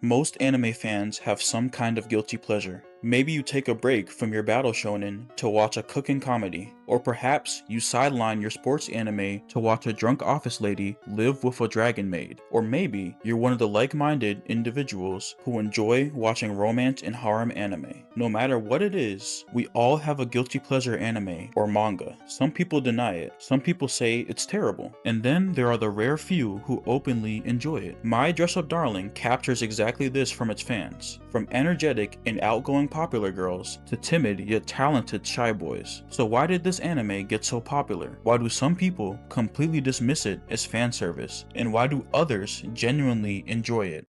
Most anime fans have some kind of guilty pleasure. Maybe you take a break from your battle shonen to watch a cooking comedy, or perhaps you sideline your sports anime to watch a drunk office lady live with a dragon maid, or maybe you're one of the like-minded individuals who enjoy watching romance and harem anime. No matter what it is, we all have a guilty pleasure anime or manga. Some people deny it, some people say it's terrible, and then there are the rare few who openly enjoy it. MyDressUpDarling captures exactly this from its fans, from energetic and outgoing popular girls to timid yet talented shy boys. So why did this anime get so popular? Why do some people completely dismiss it as fan service? And why do others genuinely enjoy it?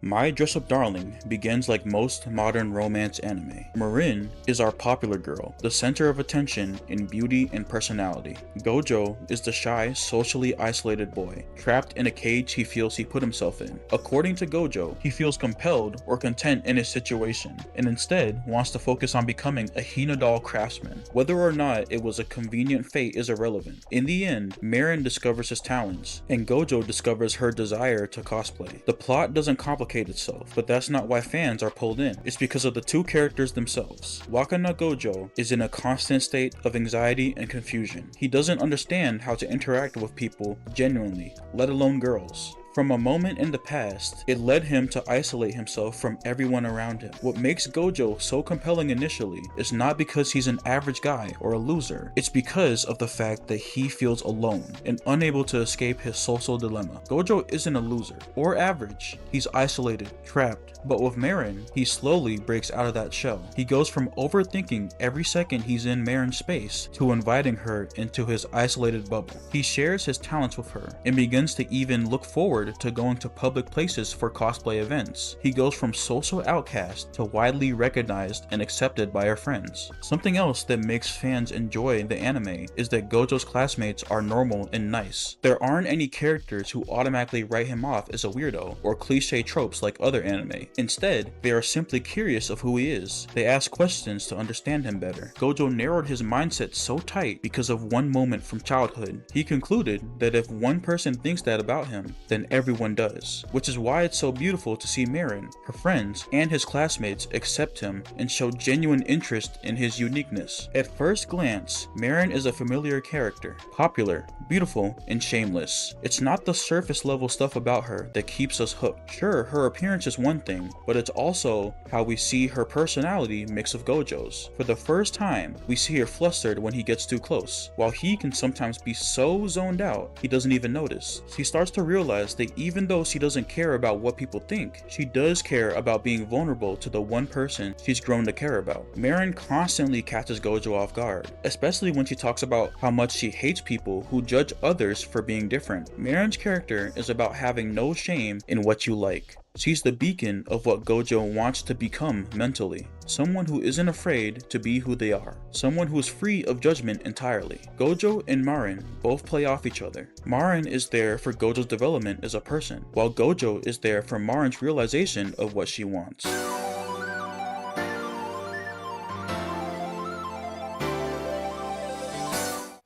MyDressUpDarling begins like most modern romance anime. Marin is our popular girl, the center of attention in beauty and personality. Gojo is the shy, socially isolated boy, trapped in a cage he feels he put himself in. According to Gojo, he feels compelled or content in his situation, and instead wants to focus on becoming a Hina doll craftsman. Whether or not it was a convenient fate is irrelevant. In the end, Marin discovers his talents, and Gojo discovers her desire to cosplay. The plot doesn't complicate itself, but that's not why fans are pulled in. It's because of the two characters themselves. WakanaGojo is in a constant state of anxiety and confusion. He doesn't understand how to interact with people genuinely, let alone girls. From a moment in the past, it led him to isolate himself from everyone around him. What makes Gojo so compelling initially is not because he's an average guy or a loser, it's because of the fact that he feels alone and unable to escape his social dilemma. Gojo isn't a loser or average, he's isolated, trapped, but with Marin, he slowly breaks out of that shell. He goes from overthinking every second he's in Marin's space to inviting her into his isolated bubble. He shares his talents with her and begins to even look forward to going to public places for cosplay events. He goes from social outcast to widely recognized and accepted by her friends. Something else that makes fans enjoy the anime is that Gojo's classmates are normal and nice. There aren't any characters who automatically write him off as a weirdo or cliche tropes like other anime. Instead, they are simply curious of who he is. They ask questions to understand him better. Gojo narrowed his mindset so tight because of one moment from childhood. He concluded that if one person thinks that about him, then everyone does, which is why it's so beautiful to see Marin, her friends, and his classmates accept him and show genuine interest in his uniqueness. At first glance, Marin is a familiar character, popular, beautiful, and shameless. It's not the surface level stuff about her that keeps us hooked. Sure, her appearance is one thing, but it's also how we see her personality mix of Gojo's. For the first time, we see her flustered when he gets too close, while he can sometimes be so zoned out he doesn't even notice. She starts to realize that even though she doesn't care about what people think, she does care about being vulnerable to the one person she's grown to care about. Marin constantly catches Gojo off guard, especially when she talks about how much she hates people who judge others for being different. Marin's character is about having no shame in what you like. She's the beacon of what Gojo wants to become mentally. Someone who isn't afraid to be who they are. Someone who is free of judgment entirely. Gojo and Marin both play off each other. Marin is there for Gojo's development as a person, while Gojo is there for Marin's realization of what she wants.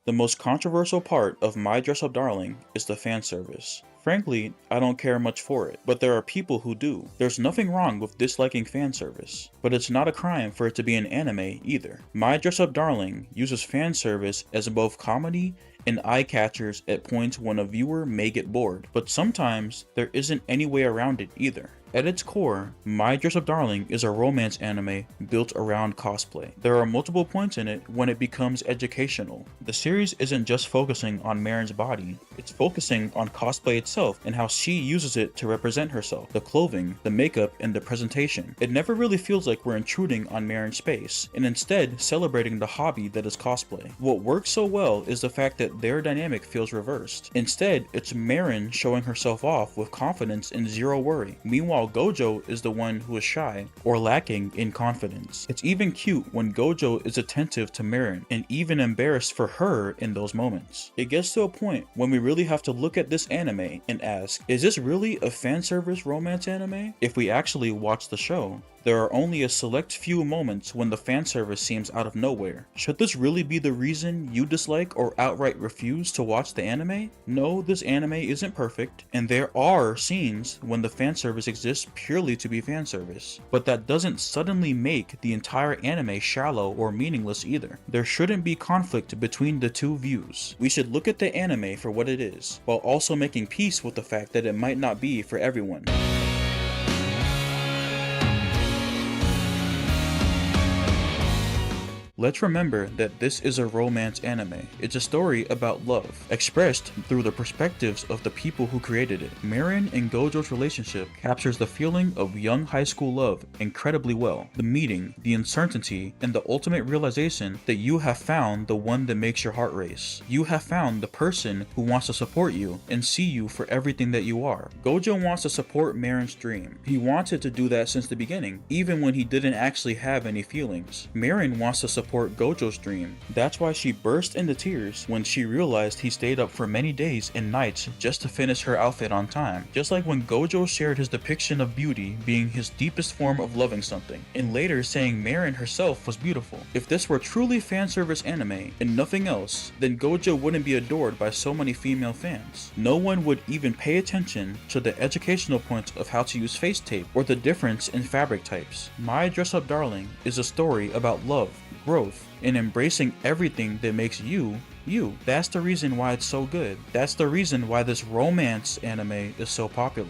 The most controversial part of MyDressUpDarling is the fan service. Frankly, I don't care much for it, but there are people who do. There's nothing wrong with disliking fan service, but it's not a crime for it to be an anime either. MyDressUpDarling uses fan service as both comedy and eye catchers at points when a viewer may get bored, but sometimes there isn't any way around it either. At its core, MyDressUpDarling is a romance anime built around cosplay. There are multiple points in it when it becomes educational. The series isn't just focusing on Marin's body, it's focusing on cosplay itself and how she uses it to represent herself, the clothing, the makeup, and the presentation. It never really feels like we're intruding on Marin's space, and instead celebrating the hobby that is cosplay. What works so well is the fact that their dynamic feels reversed. Instead, it's Marin showing herself off with confidence and zero worry. Meanwhile, Gojo is the one who is shy or lacking in confidence. It's even cute when Gojo is attentive to Marin and even embarrassed for her in those moments. It gets to a point when we really have to look at this anime and ask, is this really a fan service romance anime? If we actually watch the show. There are only a select few moments when the fanservice seems out of nowhere. Should this really be the reason you dislike or outright refuse to watch the anime? No, this anime isn't perfect, and there are scenes when the fanservice exists purely to be fanservice. But that doesn't suddenly make the entire anime shallow or meaningless either. There shouldn't be conflict between the two views. We should look at the anime for what it is, while also making peace with the fact that it might not be for everyone. Let's remember that this is a romance anime. It's a story about love, expressed through the perspectives of the people who created it. Marin and Gojo's relationship captures the feeling of young high school love incredibly well. The meeting, the uncertainty, and the ultimate realization that you have found the one that makes your heart race. You have found the person who wants to support you and see you for everything that you are. Gojo wants to support Marin's dream. He wanted to do that since the beginning, even when he didn't actually have any feelings. Marin wants to support Gojo's dream. That's why she burst into tears when she realized he stayed up for many days and nights just to finish her outfit on time. Just like when Gojo shared his depiction of beauty being his deepest form of loving something, and later saying Marin herself was beautiful. If this were truly fanservice anime and nothing else, then Gojo wouldn't be adored by so many female fans. No one would even pay attention to the educational points of how to use face tape or the difference in fabric types. My Dress Up Darling is a story about love, growth, and embracing everything that makes you, you. That's the reason why it's so good. That's the reason why this romance anime is so popular.